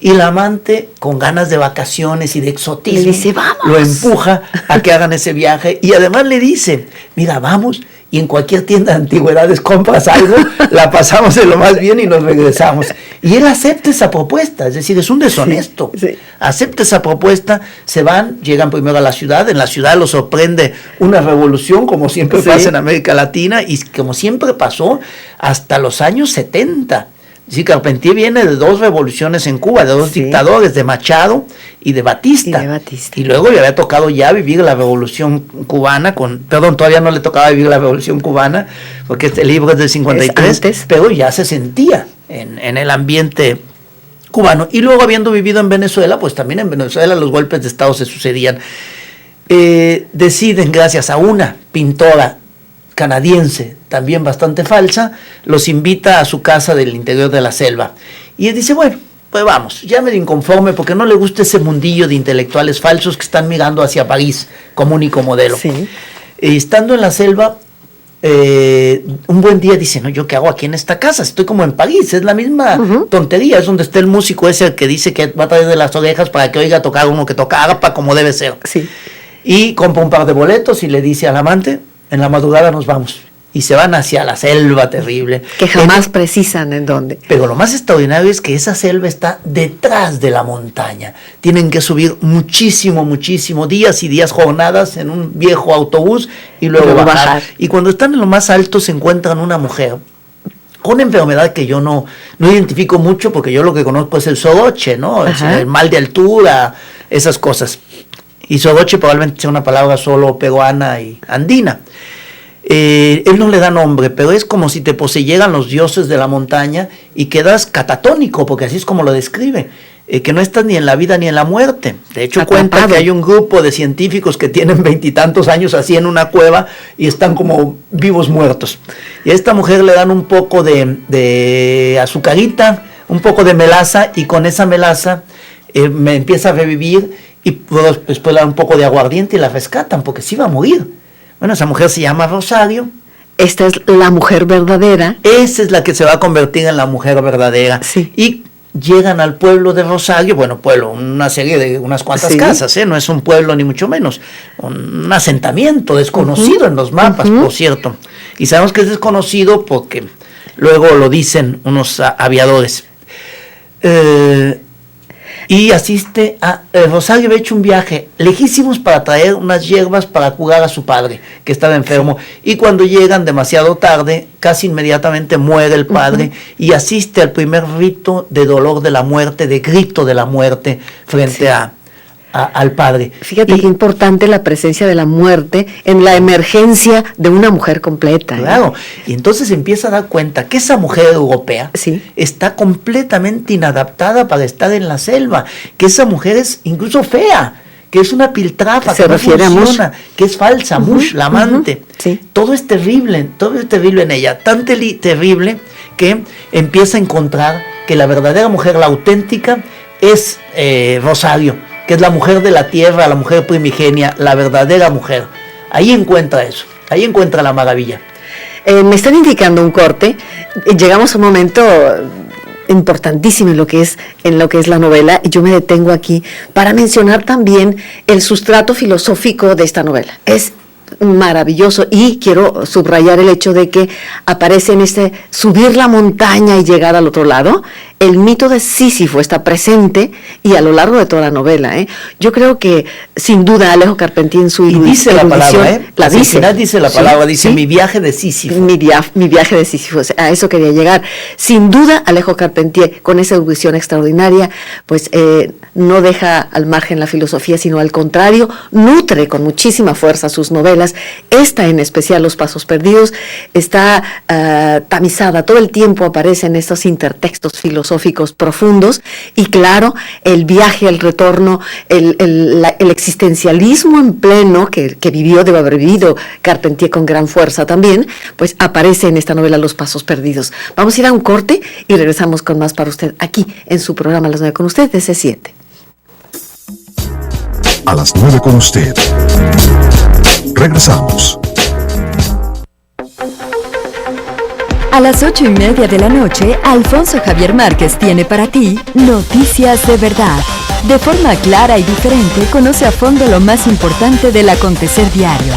Y la amante, con ganas de vacaciones y de exotismo, le dice, vamos, lo empuja a que hagan ese viaje y además le dice, mira, vamos y en cualquier tienda de antigüedades compras algo, la pasamos de lo más bien y nos regresamos. Y él acepta esa propuesta, es decir, es un deshonesto. Sí. Acepta esa propuesta, se van, llegan primero a la ciudad, en la ciudad los sorprende una revolución, como siempre pasa en América Latina, y como siempre pasó hasta los años 70. Sí, Carpentier viene de 2 revoluciones en Cuba, de 2 dictadores, de Machado y de Batista. Y luego le había tocado ya vivir la revolución cubana, todavía no le tocaba vivir la revolución cubana, porque este libro es del 53, pero ya se sentía en el ambiente cubano. Y luego habiendo vivido en Venezuela, pues también en Venezuela los golpes de Estado se sucedían. Deciden, gracias a una pintora canadiense, también bastante falsa, los invita a su casa del interior de la selva. Y él dice, bueno, pues vamos, ya medio inconforme porque no le gusta ese mundillo de intelectuales falsos que están mirando hacia París como único modelo. Sí. Estando en la selva, un buen día dice, no, ¿yo qué hago aquí en esta casa? Estoy como en París, es la misma tontería, es donde está el músico ese que dice que va a traer de las orejas para que oiga tocar uno que toca arpa como debe ser. Sí. Y compra un par de boletos y le dice al amante, en la madrugada nos vamos. Y se van hacia la selva terrible. Que jamás precisan en dónde. Pero lo más extraordinario es que esa selva está detrás de la montaña. Tienen que subir muchísimo, días y días, jornadas en un viejo autobús y luego bajar. Y cuando están en lo más alto se encuentran una mujer con una enfermedad que yo no identifico mucho porque yo lo que conozco es el soroche, ¿no? El mal de altura, esas cosas. Y soroche probablemente sea una palabra solo peruana y andina. Él no le da nombre, pero es como si te poseyeran los dioses de la montaña y quedas catatónico, porque así es como lo describe, que no estás ni en la vida ni en la muerte. De hecho, cuenta que hay un grupo de científicos que tienen 20 y tantos años así en una cueva y están como vivos muertos. Y a esta mujer le dan un poco de azucarita, un poco de melaza, y con esa melaza me empieza a revivir. Y después le dan un poco de aguardiente y la rescatan porque se iba a morir. Bueno, esa mujer se llama Rosario. Esta es la mujer verdadera. Esa es la que se va a convertir en la mujer verdadera. Sí. Y llegan al pueblo de Rosario, una serie de unas cuantas casas, no es un pueblo ni mucho menos, un asentamiento desconocido en los mapas, por cierto. Y sabemos que es desconocido porque luego lo dicen unos aviadores. Y asiste a Rosario había hecho un viaje lejísimos para traer unas hierbas para curar a su padre que estaba enfermo, y cuando llegan demasiado tarde, casi inmediatamente muere el padre y asiste al primer rito de dolor de la muerte, de grito de la muerte frente al padre. Fíjate qué importante la presencia de la muerte en la emergencia de una mujer completa. Claro, y entonces empieza a dar cuenta que esa mujer europea está completamente inadaptada para estar en la selva, que esa mujer es incluso fea, que es una piltrafa, se refiere a Mush, que es falsa, Mush, la amante. Todo es terrible en ella, tan terrible que empieza a encontrar que la verdadera mujer, la auténtica, es Rosario, que es la mujer de la tierra, la mujer primigenia, la verdadera mujer. Ahí encuentra eso, ahí encuentra la maravilla. Me están indicando un corte, llegamos a un momento importantísimo en lo que es la novela, y yo me detengo aquí para mencionar también el sustrato filosófico de esta novela. Es maravilloso, y quiero subrayar el hecho de que aparece en subir la montaña y llegar al otro lado. El mito de Sísifo está presente y a lo largo de toda la novela. Yo creo que sin duda Alejo Carpentier en su erudición, dice la palabra, la dice. Al final dice la palabra, dice mi viaje de Sísifo. Mi viaje de Sísifo, a eso quería llegar. Sin duda Alejo Carpentier, con esa erudición extraordinaria, pues no deja al margen la filosofía, sino al contrario, nutre con muchísima fuerza sus novelas. novelas. Esta en especial, Los Pasos Perdidos, está tamizada, todo el tiempo aparecen estos intertextos filosóficos profundos y claro, el viaje, el retorno, el existencialismo en pleno que vivió, debe haber vivido Carpentier con gran fuerza también, pues aparece en esta novela Los Pasos Perdidos. Vamos a ir a un corte y regresamos con más para usted aquí en su programa Las 9 con usted de C7. A las 9 con usted. Regresamos. A las 8:30 de la noche, Alfonso Javier Márquez tiene para ti Noticias de Verdad. De forma clara y diferente, conoce a fondo lo más importante del acontecer diario.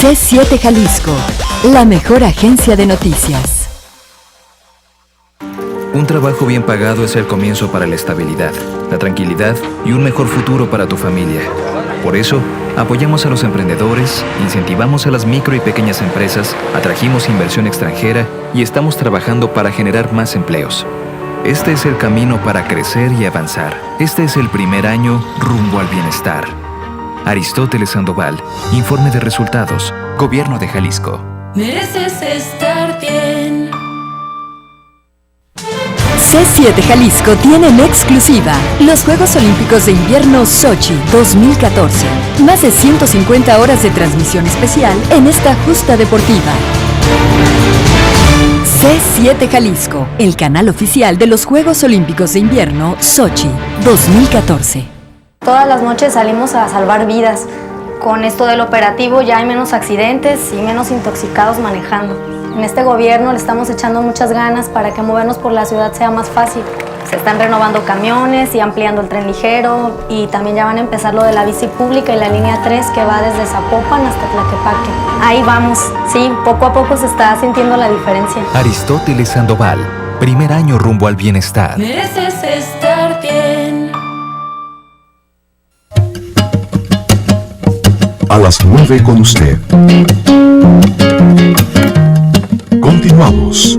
C7 Jalisco, la mejor agencia de noticias. Un trabajo bien pagado es el comienzo para la estabilidad, la tranquilidad y un mejor futuro para tu familia. Por eso, apoyamos a los emprendedores, incentivamos a las micro y pequeñas empresas, atrajimos inversión extranjera y estamos trabajando para generar más empleos. Este es el camino para crecer y avanzar. Este es el primer año rumbo al bienestar. Aristóteles Sandoval, Informe de Resultados, Gobierno de Jalisco. Mereces estar bien. C7 Jalisco tiene en exclusiva los Juegos Olímpicos de Invierno Sochi 2014. Más de 150 horas de transmisión especial en esta justa deportiva. C7 Jalisco, el canal oficial de los Juegos Olímpicos de Invierno Sochi 2014. Todas las noches salimos a salvar vidas. Con esto del operativo ya hay menos accidentes y menos intoxicados manejando. En este gobierno le estamos echando muchas ganas para que movernos por la ciudad sea más fácil. Se están renovando camiones y ampliando el tren ligero y también ya van a empezar lo de la bici pública y la línea 3 que va desde Zapopan hasta Tlaquepaque. Ahí vamos, sí, poco a poco se está sintiendo la diferencia. Aristóteles Sandoval, primer año rumbo al bienestar. Mereces estar bien. A las 9 con usted. Continuamos.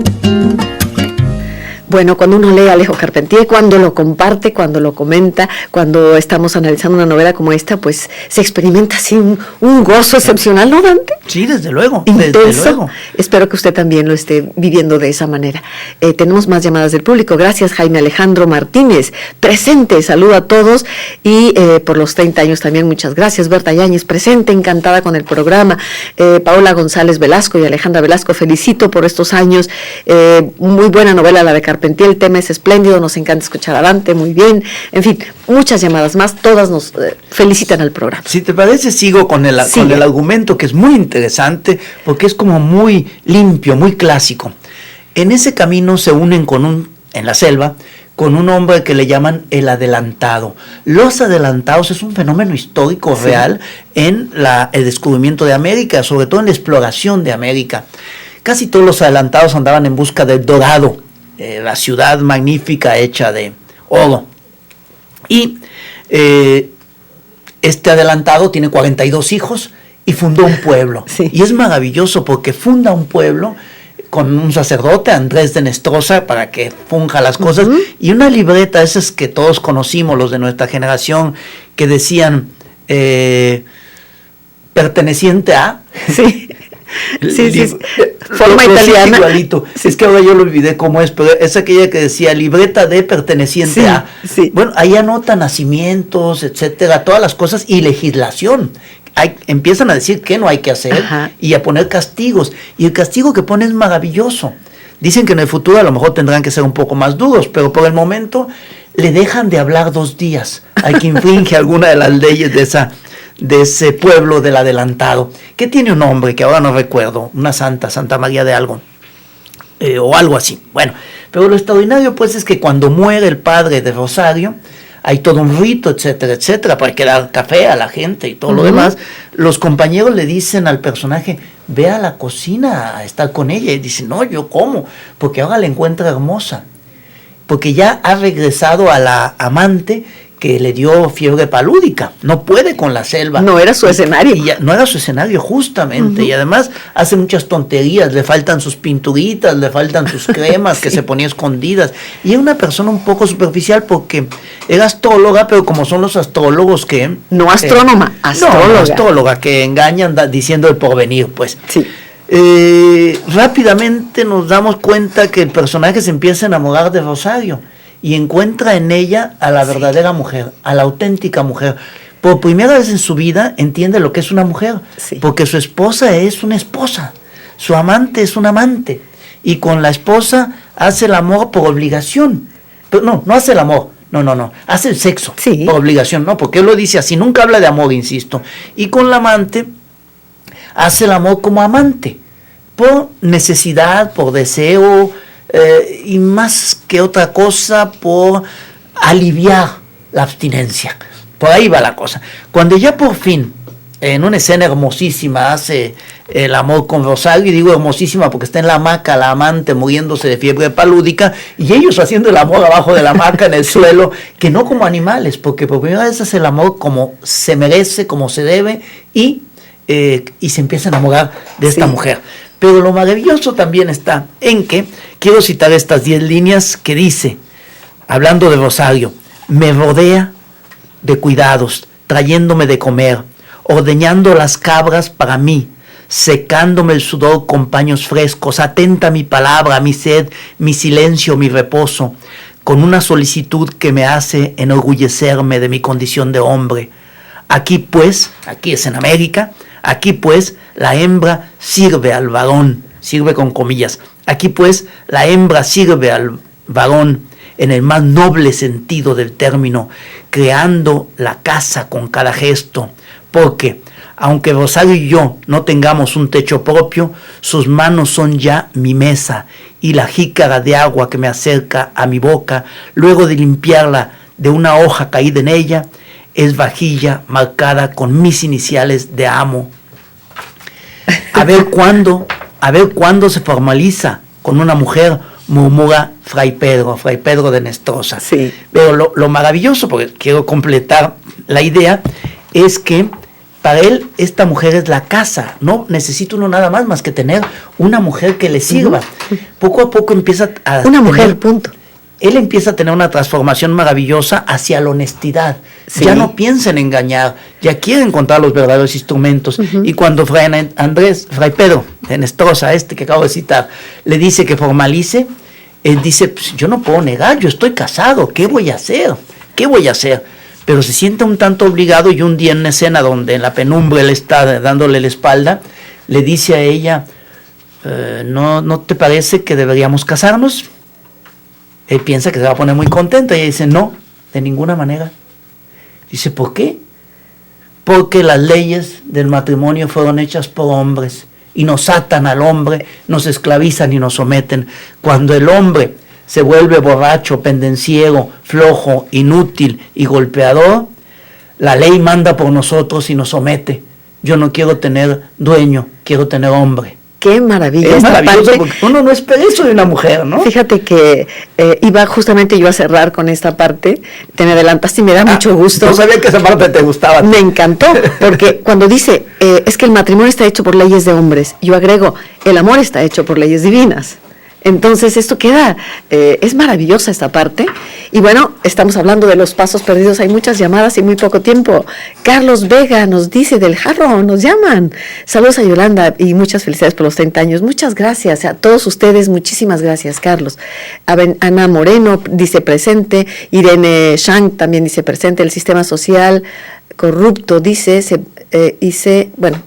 Bueno, cuando uno lee a Alejo Carpentier, cuando lo comparte, cuando lo comenta, cuando estamos analizando una novela como esta, pues se experimenta así un gozo excepcional, ¿no, Dante? Sí, desde luego. Intenso. Desde luego. Espero que usted también lo esté viviendo de esa manera. Tenemos más llamadas del público. Gracias, Jaime Alejandro Martínez. Presente, saludo a todos. Y por los 30 años también, muchas gracias. Berta Yáñez, presente, encantada con el programa. Paola González Velasco y Alejandra Velasco, felicito por estos años. Muy buena novela la de Carpentier. El tema es espléndido, nos encanta escuchar a Dante, muy bien. En fin, muchas llamadas más, todas nos felicitan al programa. Si te parece, sigo con el argumento, que es muy interesante, porque es como muy limpio, muy clásico. En ese camino se unen en la selva, con un hombre que le llaman el adelantado. Los adelantados es un fenómeno histórico real en el descubrimiento de América, sobre todo en la exploración de América. Casi todos los adelantados andaban en busca del Dorado, la ciudad magnífica hecha de oro. Y este adelantado tiene 42 hijos y fundó un pueblo. Sí. Y es maravilloso porque funda un pueblo con un sacerdote, Andrés de Nestroza, para que funja las cosas, y una libreta, esas que todos conocimos, los de nuestra generación, que decían perteneciente a... Sí. Sí. Forma italiana. Igualito. Sí. Es que ahora yo lo olvidé cómo es, pero es aquella que decía libreta de perteneciente a. Sí. Bueno, ahí anota nacimientos, etcétera, todas las cosas y legislación. Empiezan a decir qué no hay que hacer. Ajá. Y a poner castigos. Y el castigo que pone es maravilloso. Dicen que en el futuro a lo mejor tendrán que ser un poco más duros, pero por el momento le dejan de hablar 2 días. Hay que infringe alguna de las leyes de ese pueblo del adelantado, que tiene un nombre que ahora no recuerdo, una Santa María de algo, o algo así. Bueno, pero lo extraordinario pues es que cuando muere el padre de Rosario, hay todo un rito, etcétera, etcétera, para que dar café a la gente y todo lo demás. Los compañeros le dicen al personaje, ve a la cocina a estar con ella, y dice, no, ¿yo cómo? Porque ahora la encuentra hermosa, porque ya ha regresado a la amante que le dio fiebre palúdica, no puede con la selva. No era su escenario. No era su escenario, justamente, y además hace muchas tonterías, le faltan sus pinturitas, le faltan sus cremas que se ponía escondidas, y era una persona un poco superficial porque era astróloga, pero como son los astrólogos que... No astrónoma, astróloga. No, astróloga, que engañan diciendo el porvenir, pues. Sí. Rápidamente nos damos cuenta que el personaje se empieza a enamorar de Rosario, y encuentra en ella a la verdadera mujer, a la auténtica mujer. Por primera vez en su vida entiende lo que es una mujer, porque su esposa es una esposa, su amante es un amante, y con la esposa hace el amor por obligación. Pero no hace el amor, no, hace el sexo por obligación, no, porque él lo dice así, nunca habla de amor, insisto. Y con la amante hace el amor como amante, por necesidad, por deseo, y más que otra cosa por aliviar la abstinencia. Por ahí va la cosa. Cuando ya por fin, en una escena hermosísima, hace el amor con Rosario, y digo hermosísima porque está en la hamaca la amante muriéndose de fiebre palúdica, y ellos haciendo el amor abajo de la hamaca en el suelo, que no como animales, porque por primera vez hace el amor como se merece, como se debe, y se empieza a enamorar de esta mujer. Pero lo maravilloso también está en que, quiero citar estas 10 líneas que dice, hablando de Rosario: me rodea de cuidados, trayéndome de comer, ordeñando las cabras para mí, secándome el sudor con paños frescos, atenta a mi palabra, a mi sed, mi silencio, mi reposo, con una solicitud que me hace enorgullecerme de mi condición de hombre. Aquí pues, aquí es en América, aquí pues la hembra sirve al varón, sirve con comillas, aquí pues la hembra sirve al varón en el más noble sentido del término, creando la casa con cada gesto, porque aunque Rosario y yo no tengamos un techo propio, sus manos son ya mi mesa, y la jícara de agua que me acerca a mi boca, luego de limpiarla de una hoja caída en ella, es vajilla marcada con mis iniciales de amo. A ver cuándo se formaliza con una mujer, murmura Fray Pedro de Nestrosa. Sí. Pero lo maravilloso, porque quiero completar la idea, es que para él esta mujer es la casa. No necesita uno nada más que tener una mujer que le sirva. Poco a poco empieza a... Una mujer, punto. Él empieza a tener una transformación maravillosa hacia la honestidad. Sí. Ya no piensa en engañar, ya quiere encontrar los verdaderos instrumentos. Y cuando Fray Pedro de Nestrosa, que acabo de citar, le dice que formalice, él dice, pues, yo no puedo negar, yo estoy casado, ¿qué voy a hacer? Pero se siente un tanto obligado, y un día en una escena donde en la penumbra él está dándole la espalda, le dice a ella, ¿no te parece que deberíamos casarnos? Él piensa que se va a poner muy contento, y ella dice, no, de ninguna manera. Dice, ¿por qué? Porque las leyes del matrimonio fueron hechas por hombres, y nos atan al hombre, nos esclavizan y nos someten. Cuando el hombre se vuelve borracho, pendenciero, flojo, inútil y golpeador, la ley manda por nosotros y nos somete. Yo no quiero tener dueño, quiero tener hombre. Qué maravilla. Es maravilloso, porque uno no espera eso de una mujer, ¿no? Fíjate que iba justamente yo a cerrar con esta parte, te me adelantaste y me da mucho gusto. No sabía que esa parte te gustaba. Me encantó, porque cuando dice, es que el matrimonio está hecho por leyes de hombres, yo agrego, el amor está hecho por leyes divinas. Entonces esto queda, es maravillosa esta parte. Y bueno, estamos hablando de los pasos perdidos, hay muchas llamadas y muy poco tiempo. Carlos Vega nos dice del Jarro, nos llaman. Saludos a Yolanda y muchas felicidades por los 30 años. Muchas gracias a todos ustedes, muchísimas gracias, Carlos. Ana Moreno dice presente, Irene Shang también dice presente, el sistema social corrupto dice, bueno,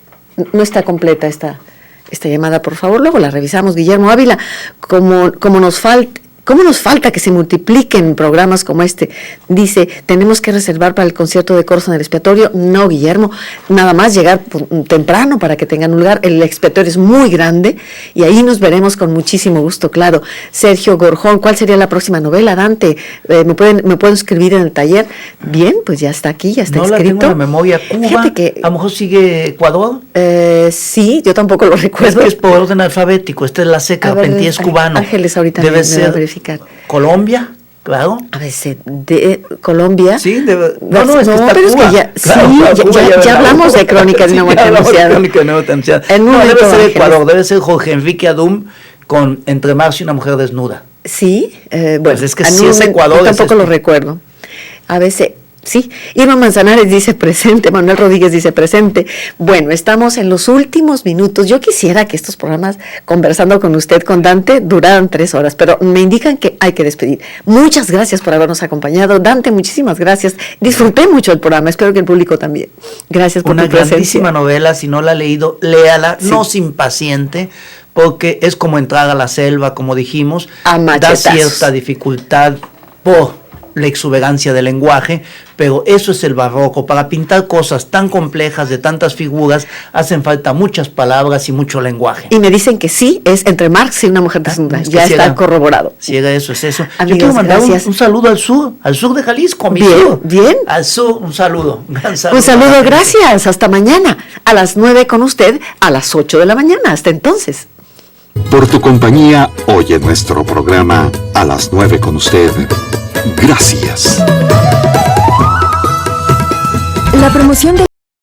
no está completa esta llamada, por favor, luego la revisamos. Guillermo Ávila, como nos falta que se multipliquen programas como este. Dice, tenemos que reservar para el concierto de coros en el expiatorio. No, Guillermo, nada más llegar temprano para que tengan un lugar. El expiatorio es muy grande y ahí nos veremos con muchísimo gusto, claro. Sergio Gorjón, ¿cuál sería la próxima novela, Dante? ¿Me pueden escribir en el taller? Bien, pues ya está aquí, ya está escrito. No la tengo en la memoria. Cuba, fíjate que, a lo mejor sigue Ecuador. Sí, yo tampoco lo recuerdo. Es por orden alfabético, esta es la seca, Pentí es cubano. Ángeles ahorita debe me ser verificar. Colombia. Claro. A veces de Colombia. Sí, no, es que pero es que ya, claro, sí, ya hablamos de Crónicas de una muerte anunciada. Debe ser Ecuador, debe ser Jorge Enrique Adum con Entre marzo y una mujer desnuda. Sí, bueno, pues es que sí es Ecuador. Yo tampoco lo recuerdo. A veces, sí. Irma Manzanares dice presente, Manuel Rodríguez dice presente. Bueno, estamos en los últimos minutos. Yo quisiera que estos programas, conversando con usted, con Dante, duraran 3 horas, pero me indican que hay que despedir. Muchas gracias por habernos acompañado. Dante, muchísimas gracias. Disfruté mucho el programa, espero que el público también. Gracias por tu presencia. Una grandísima novela, si no la ha leído, léala, sí. No se impaciente, porque es como entrar a la selva, como dijimos, da cierta dificultad por la exuberancia del lenguaje, pero eso es el barroco. Para pintar cosas tan complejas, de tantas figuras, hacen falta muchas palabras y mucho lenguaje. Y me dicen que sí, es Entre Marx y una mujer desnuda. Ya está corroborado. Sí, eso es eso. Amigos, yo quiero mandar un saludo al sur de Jalisco, mi sur. Bien. Al sur, un saludo. Un saludo, gracias. Hasta mañana. A las 9 con usted, a las 8 de la mañana. Hasta entonces. Por tu compañía, hoy en nuestro programa A las 9 con usted. Gracias. La promoción de